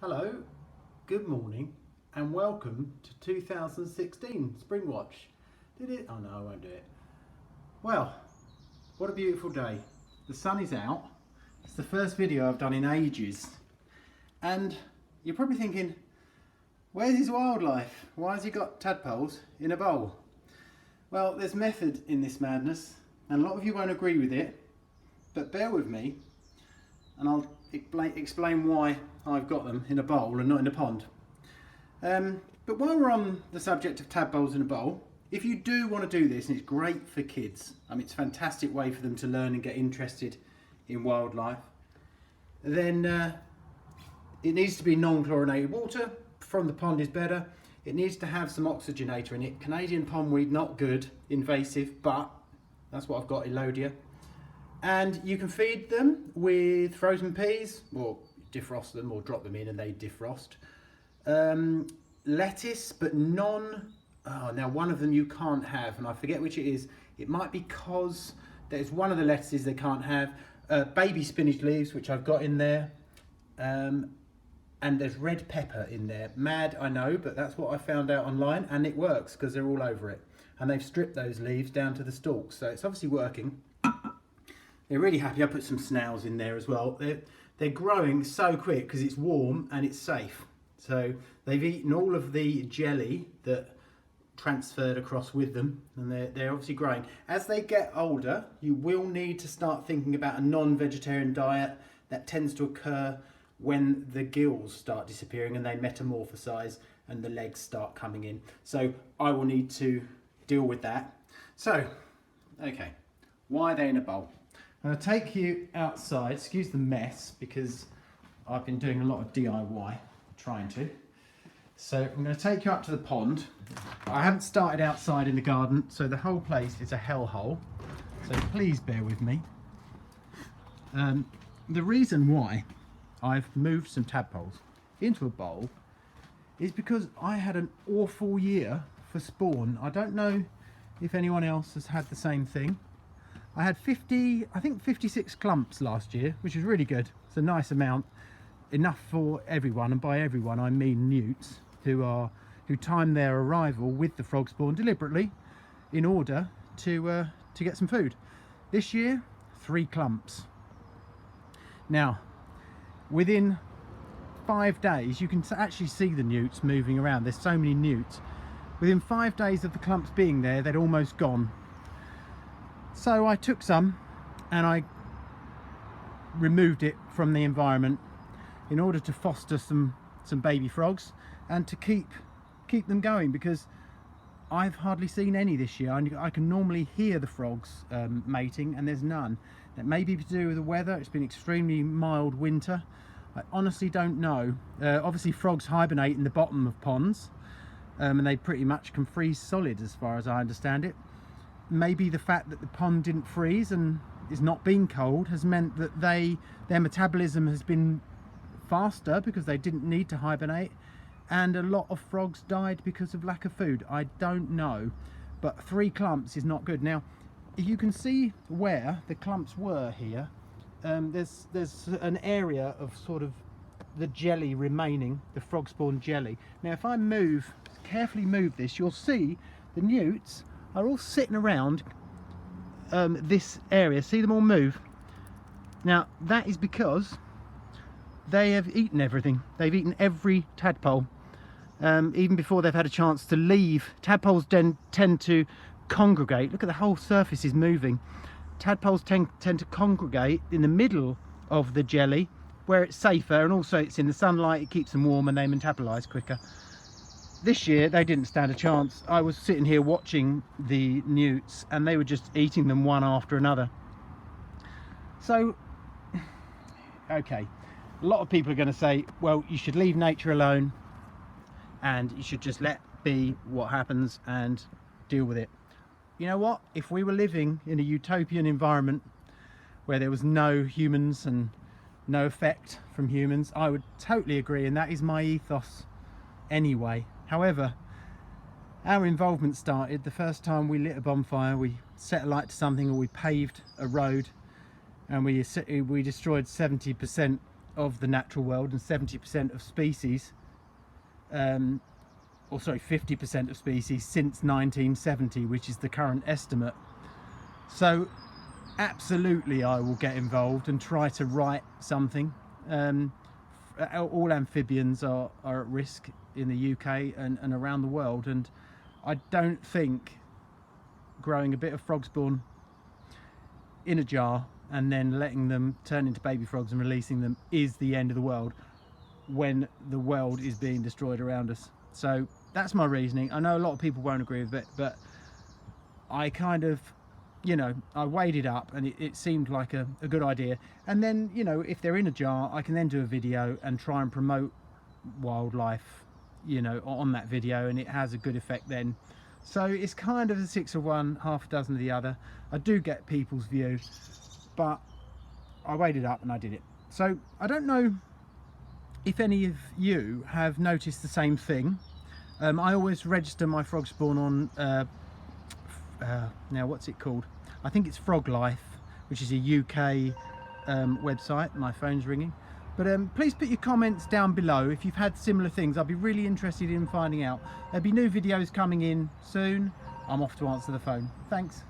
Hello, good morning, and welcome to 2016 Spring Watch. Did it? Oh no, I won't do it. Well, what a beautiful day. The sun is out. It's the first video I've done in ages. And you're probably thinking, where's his wildlife? Why has he got tadpoles in a bowl? Well, there's method in this madness, and a lot of you won't agree with it, but bear with me, and I'll explain why I've got them in a bowl and not in a pond. But while we're on the subject of tadpoles in a bowl, if you do want to do this, and it's great for kids, I mean it's a fantastic way for them to learn and get interested in wildlife, then it needs to be non-chlorinated water. From the pond is better. It needs to have some oxygenator in it. Canadian pondweed, not good, invasive, but that's what I've got, Elodia. And you can feed them with frozen peas, or defrost them or drop them in and they defrost. Lettuce, but now one of them you can't have, and I forget which it is. It might be cos. There's one of the lettuces they can't have. Baby spinach leaves, which I've got in there. And there's red pepper in there. Mad, I know, but that's what I found out online, and it works because they're all over it. And they've stripped those leaves down to the stalks, so it's obviously working. They're really happy. I put some snails in there as well. They're growing so quick because it's warm and it's safe. So they've eaten all of the jelly that transferred across with them, and they're obviously growing. As they get older, you will need to start thinking about a non-vegetarian diet. That tends to occur when the gills start disappearing and they metamorphosize and the legs start coming in. So I will need to deal with that. So, okay, why are they in a bowl? I'm going to take you outside, excuse the mess, because I've been doing a lot of DIY, trying to. So I'm going to take you up to the pond. I haven't started outside in the garden, so the whole place is a hellhole. So please bear with me. The reason why I've moved some tadpoles into a bowl is because I had an awful year for spawn. I don't know if anyone else has had the same thing. I had 56 clumps last year, which is really good. It's a nice amount, enough for everyone, and by everyone I mean newts who time their arrival with the frog spawn deliberately in order to get some food. This year, 3 clumps. Now, within 5 days, you can actually see the newts moving around. There's so many newts. Within 5 days of the clumps being there, they'd almost gone. So I took some and I removed it from the environment in order to foster some baby frogs and to keep them going, because I've hardly seen any this year. I can normally hear the frogs mating, and there's none. That may be to do with the weather. It's been extremely mild winter. I honestly don't know. Obviously frogs hibernate in the bottom of ponds, and they pretty much can freeze solid as far as I understand it. Maybe the fact that the pond didn't freeze and is not being cold has meant that their metabolism has been faster because they didn't need to hibernate, and a lot of frogs died because of lack of food. I don't know, but 3 clumps is not good. Now, if you can see where the clumps were here, there's an area of sort of the jelly remaining, the frog spawn jelly. Now, if I carefully move this, you'll see the newts are all sitting around this area. See them all move? Now that is because they have eaten everything. They've eaten every tadpole, even before they've had a chance to leave. Tadpoles tend to congregate. Look at the whole surface is moving. Tadpoles tend to congregate in the middle of the jelly where it's safer, and also it's in the sunlight, it keeps them warm and they metabolize quicker. This year they didn't stand a chance. I was sitting here watching the newts and they were just eating them one after another. So, okay, a lot of people are going to say, well, you should leave nature alone and you should just let be what happens and deal with it. You know what? If we were living in a utopian environment where there was no humans and no effect from humans, I would totally agree, and that is my ethos anyway. However, our involvement started the first time we lit a bonfire, we set a light to something, or we paved a road, and we destroyed 70% of the natural world and 70% of species, or sorry, 50% of species since 1970, which is the current estimate. So absolutely I will get involved and try to write something. All amphibians are at risk in the UK and around the world, and I don't think growing a bit of frog spawn in a jar and then letting them turn into baby frogs and releasing them is the end of the world when the world is being destroyed around us. So that's my reasoning. I know a lot of people won't agree with it, but I kind of, you know, I weighed it up and it seemed like a good idea. And then, you know, if they're in a jar, I can then do a video and try and promote wildlife, you know, on that video, and it has a good effect then. So it's kind of a 6 of one, half a dozen of the other. I do get people's view, but I weighed it up and I did it. So I don't know if any of you have noticed the same thing. I always register my frog spawn on now what's it called? I think it's Frog Life, which is a UK website. My phone's ringing. But please put your comments down below if you've had similar things. I'd be really interested in finding out. There'll be new videos coming in soon. I'm off to answer the phone. Thanks.